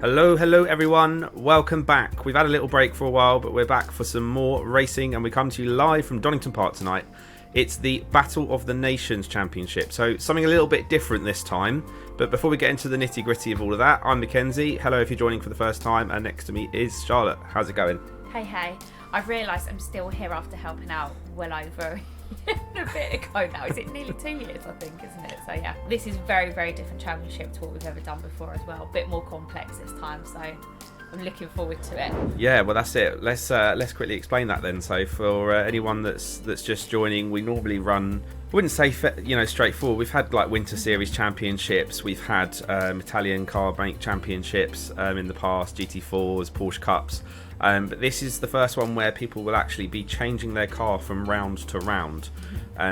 Hello everyone, welcome back. We've had a little break for a while, but we're back for some more racing and we come to you live from Donington Park tonight. It's the Battle of the Nations Championship, so something a little bit different this time. But before we get into the nitty gritty of all of that, I'm Mackenzie. Hello if you're joining for the first time, and next to me is Charlotte. How's it going? Hey, I've realised I'm still here after helping out well over a bit ago now. Is it nearly 2 years, I think, isn't it? So yeah, this is very, very different championship to what we've ever done before as well. A bit more complex this time, so I'm looking forward to it. Yeah, well that's it. Let's quickly explain that then. So for anyone that's just joining, we normally run, I wouldn't say straightforward. We've had like Winter Series championships, we've had Italian car make championships in the past, GT4s, Porsche Cups. But this is the first one where people will actually be changing their car from round to round,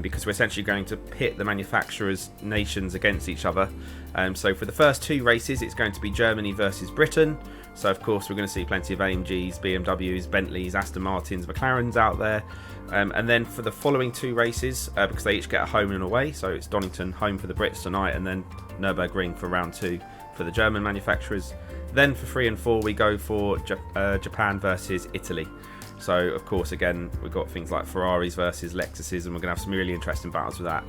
because we're essentially going to pit the manufacturers' nations against each other. So for the first two races, it's going to be Germany versus Britain. So of course we're going to see plenty of AMGs, BMWs, Bentleys, Aston Martins, McLarens out there. And then for the following two races, because they each get a home and away, so it's Donington home for the Brits tonight, and then Nürburgring for round two for the German manufacturers. Then for 3 and 4 we go for Japan versus Italy. So of course again we've got things like Ferraris versus Lexuses, and we're going to have some really interesting battles with that.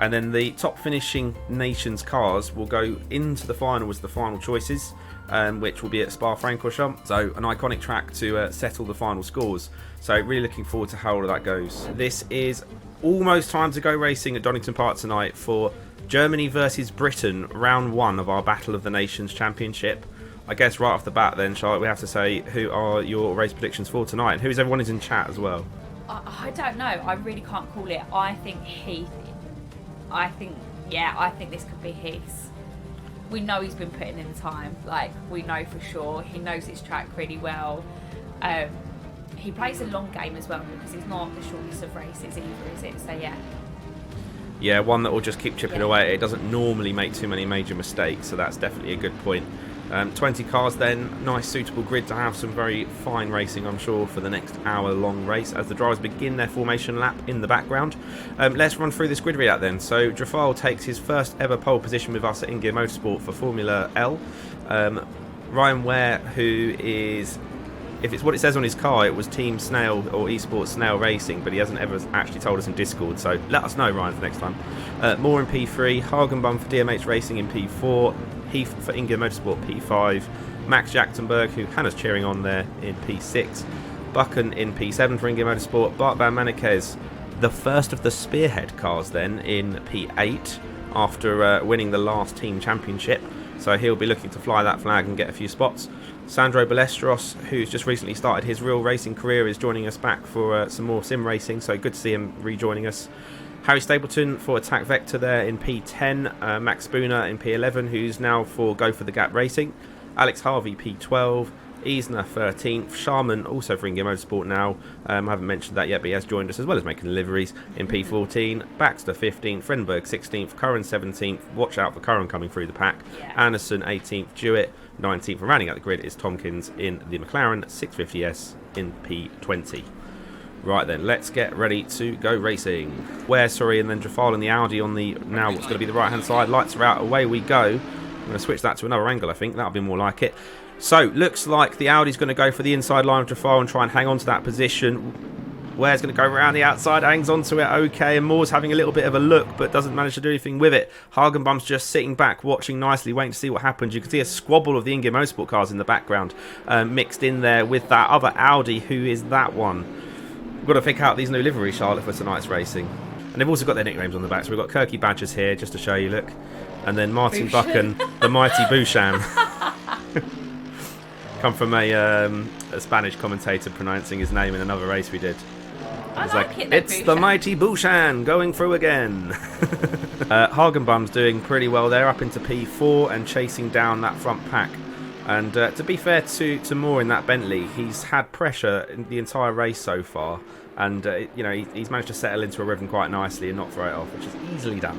And then the top finishing nations cars will go into the final as the final choices, which will be at Spa-Francorchamps, so an iconic track to settle the final scores. So really looking forward to how all of that goes. This is almost time to go racing at Donington Park tonight for Germany versus Britain, round one of our Battle of the Nations Championship. I guess right off the bat then, Charlotte, we have to say who are your race predictions for tonight, and who is everyone who's in chat as well? I don't know. I really can't call it. I think Heath. I think this could be Heath's. We know he's been putting in time. Like, we know for sure. He knows his track really well. He plays a long game as well, because he's not the shortest of races either, is it? So yeah. Yeah, one that will just keep chipping away. It doesn't normally make too many major mistakes, so that's definitely a good point. 20 cars then, nice suitable grid to have some very fine racing, I'm sure, for the next hour-long race as the drivers begin their formation lap in the background. Let's run through this grid readout then. So Drafal takes his first ever pole position with us at InGear Motorsport for Formula L. Ryan Ware, who is, if it's what it says on his car, it was Team Snail or Esports Snail Racing, but he hasn't ever actually told us in Discord, so let us know, Ryan, for next time. Moore in P3, Hagenbum for DMH Racing in P4, Heath for InGear Motorsport P5, Max Jachtenberg, who Hannah's cheering on there, in P6, Buchan in P7 for InGear Motorsport, Bart Van Maniquez, the first of the Spearhead cars then, in P8 after winning the last team championship, so he'll be looking to fly that flag and get a few spots. Sandro Balestros, who's just recently started his real racing career, is joining us back for some more sim racing, so good to see him rejoining us. Harry Stapleton for Attack Vector there in P10, Max Spooner in P11, who's now for Go For The Gap Racing, Alex Harvey P12, Eisner 13th, Sharman also for InGear Motorsport now, I haven't mentioned that yet, but he has joined us as well as making deliveries in P14, Baxter 15th, Frenberg 16th, Curran 17th, watch out for Curran coming through the pack, Anderson 18th, Jewett 19th, and rounding out the grid is Tompkins in the McLaren 650S in P20. Right then, let's get ready to go racing. And then Drafal in the Audi on the, now what's going to be the right hand side. Lights are out, away we go. I'm going to switch that to another angle, I think. That'll be more like it. So, looks like the Audi's going to go for the inside line of Drafal and try and hang on to that position. Ware's going to go around the outside, hangs onto it, okay, and Moore's having a little bit of a look, but doesn't manage to do anything with it. Hagenbum's just sitting back, watching nicely, waiting to see what happens. You can see a squabble of the InGear Motorsport cars in the background, mixed in there with that other Audi. Who is that one? We've got to pick out these new liveries, Charlotte, for tonight's racing. And they've also got their nicknames on the back. So we've got Kirky Badgers here, just to show you, look. And then Martin Buchan, the mighty Bouchan. Come from a Spanish commentator pronouncing his name in another race we did. It's the mighty Bouchan going through again. Hagenbum's doing pretty well there, up into P4 and chasing down that front pack. And to be fair to Moore in that Bentley, he's had pressure in the entire race so far, and he's managed to settle into a rhythm quite nicely and not throw it off, which is easily done.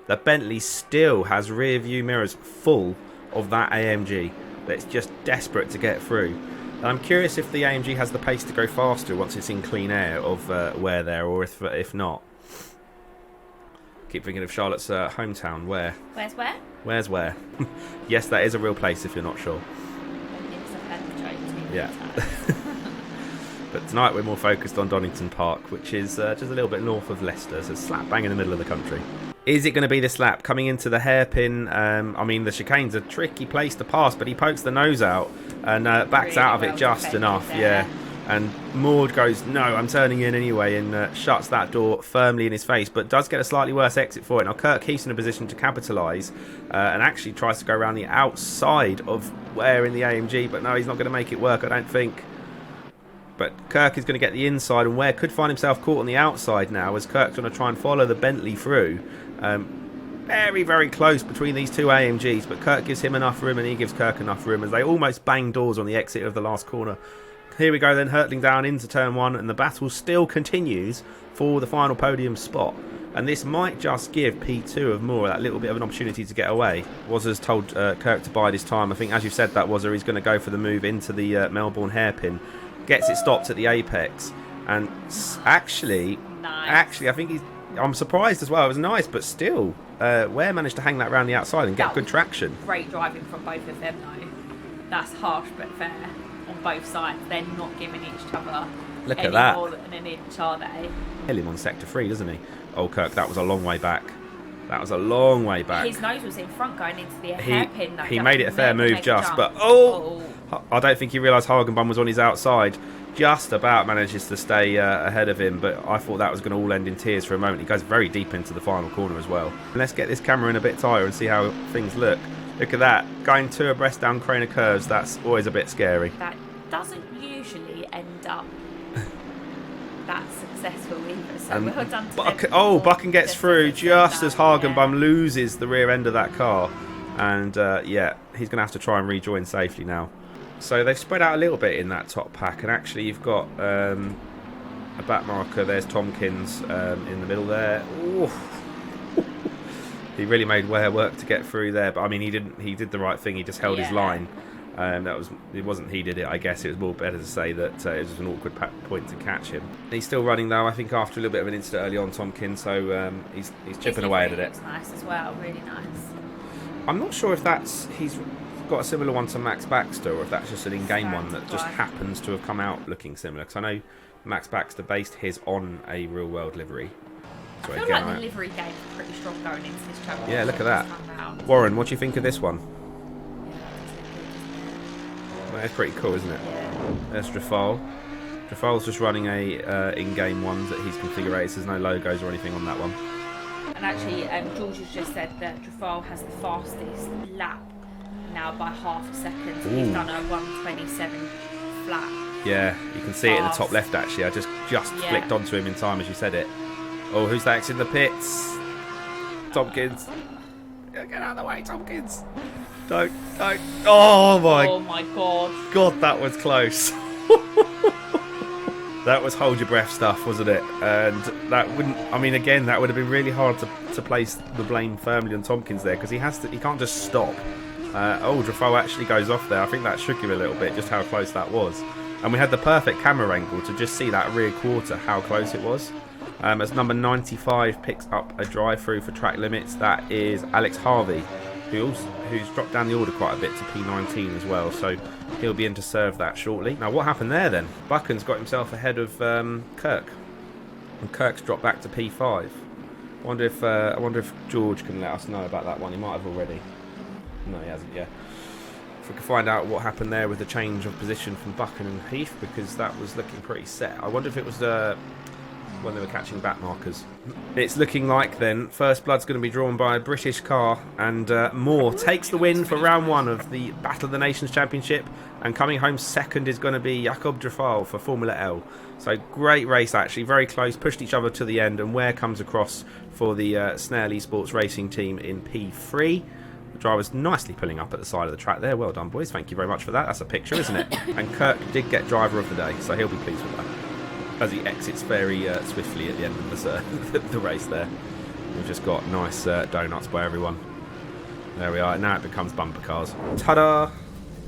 The Bentley still has rear view mirrors full of that AMG, but it's just desperate to get through. And I'm curious if the AMG has the pace to go faster once it's in clean air of Ware there, or if not. Keep thinking of Charlotte's hometown, Ware. Where's Ware? Where's where? Yes, that is a real place if you're not sure. It's a perpetrating. Yeah. But tonight we're more focused on Donington Park, which is just a little bit north of Leicester, so slap bang in the middle of the country. Is it going to be this lap coming into the hairpin? I mean, the chicane's a tricky place to pass, but he pokes the nose out and backs Really out of well it just defended enough. there. Yeah. And Maud goes, no, I'm turning in anyway, and shuts that door firmly in his face, but does get a slightly worse exit for it. Now, Kirk Heath's in a position to capitalise and actually tries to go around the outside of where in the AMG, but no, he's not going to make it work, I don't think. But Kirk is going to get the inside, and Ware could find himself caught on the outside now as Kirk's going to try and follow the Bentley through. Very, very close between these two AMGs, but Kirk gives him enough room and he gives Kirk enough room as they almost bang doors on the exit of the last corner. Here we go then, hurtling down into turn 1, and the battle still continues for the final podium spot. And this might just give P2 of Moore that little bit of an opportunity to get away. Wazzer's told Kirk to bide his time. I think, as you've said that, Wazzer, he's going to go for the move into the Melbourne hairpin. Gets it stopped at the apex. And actually, I think I'm surprised as well. It was nice, but still, Ware managed to hang that round the outside and get good traction. Great driving from both of them, though. That's harsh but fair on both sides. They're not giving each other any more than an inch, are they? Hit him on sector 3, doesn't he? Oh, Kirk, that was a long way back. That was a long way back. His nose was in front going into the hairpin. He made it a fair move just, but I don't think he realised Hagenbum was on his outside. Just about manages to stay ahead of him, but I thought that was going to all end in tears for a moment. He goes very deep into the final corner as well. Let's get this camera in a bit tighter and see how things look. Look at that, going 2 abreast down Craner curves. That's always a bit scary. That doesn't usually end up that successful either. So well done to them. Buchan gets through just as Hagenbum loses the rear end of that car, and yeah, he's going to have to try and rejoin safely now. So they've spread out a little bit in that top pack, and actually you've got a back marker. There's Tompkins in the middle there. Ooh. He really made Ware work to get through there, but I mean he didn't. He did the right thing. He just held his line. It wasn't he did it. I guess it was more better to say that it was an awkward point to catch him. He's still running though. I think after a little bit of an incident early on, Tompkins. So he's chipping away at it. Looks nice as well. Really nice. I'm not sure if he's got a similar one to Max Baxter, or if that's just an in-game one that just happens to have come out looking similar. Because I know Max Baxter based his on a real-world livery. I feel like the livery game is pretty strong going into this travel. Yeah, look at that. Warren, what do you think of this one? Well, it's pretty cool, isn't it? Yeah. There's Drafal. Drafal's just running a in-game one that he's configured. There's no logos or anything on that one. And actually, George has just said that Drafal has the fastest lap now by half a second. So he's done a 1:27 flat. Yeah, you can see it in the top left actually. I just flicked onto him in time as you said it. Oh, who's that in the pits? Tompkins. Get out of the way, Tompkins. Don't. Oh my god. God, that was close. That was hold your breath stuff, wasn't it? And that wouldn't. I mean, again, that would have been really hard to place the blame firmly on Tompkins there because he can't just stop. Drafal actually goes off there. I think that shook him a little bit, just how close that was. And we had the perfect camera angle to just see that rear quarter, how close it was. As number 95 picks up a drive-through for track limits, that is Alex Harvey, who's dropped down the order quite a bit to P19 as well, so he'll be in to serve that shortly. Now, what happened there then? Buchan's got himself ahead of Kirk, and Kirk's dropped back to P5. I wonder if George can let us know about that one. He might have already. No, he hasn't. Yeah. If we could find out what happened there with the change of position from Buchan and Heath, because that was looking pretty set. I wonder if it was when they were catching back markers. It's looking like then First Blood's going to be drawn by a British car, and Moore takes the win for round 1 of the Battle of the Nations Championship, and coming home second is going to be Jakob Drafal for Formula L. So great race actually, very close, pushed each other to the end, and Ware comes across for the Snail Esports Racing team in P3. The driver's nicely pulling up at the side of the track there. Well done, boys. Thank you very much for that. That's a picture, isn't it? And Kirk did get driver of the day, so he'll be pleased with that, as he exits very swiftly at the end of the race there. We've just got nice donuts by everyone. There we are. Now it becomes bumper cars. Ta-da!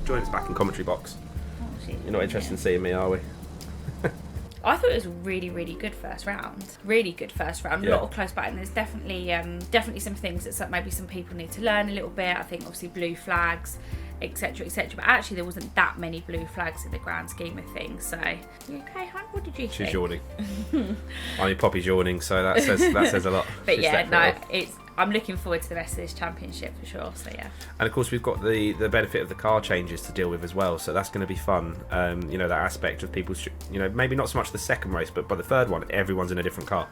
Join us back in commentary box. You're not interested in seeing me, are we? I thought it was a really, really good first round. Really good first round. A lot of close battling. There's definitely some things that maybe some people need to learn a little bit. I think obviously blue flags, etc, etc. But actually there wasn't that many blue flags in the grand scheme of things. So, you okay, hon? What did you think? She's yawning. I mean, Poppy's yawning, so that says a lot. But I'm looking forward to the rest of this championship for sure. So yeah. And of course we've got the benefit of the car changes to deal with as well. So that's going to be fun. You know, that aspect of people, you know, maybe not so much the second race, but by the third one, everyone's in a different car.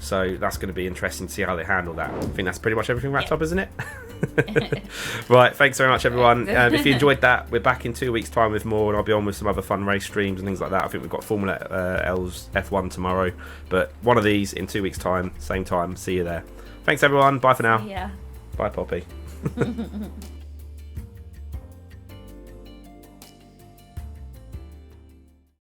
So that's going to be interesting to see how they handle that. I think that's pretty much everything wrapped up, isn't it? Right, thanks very much everyone. If you enjoyed that, we're back in 2 weeks time with more, and I'll be on with some other fun race streams and things like that. I think we've got Formula L's F1 tomorrow, but one of these in 2 weeks time, same time. See you there. Thanks everyone, bye for now. Yeah. Bye Poppy.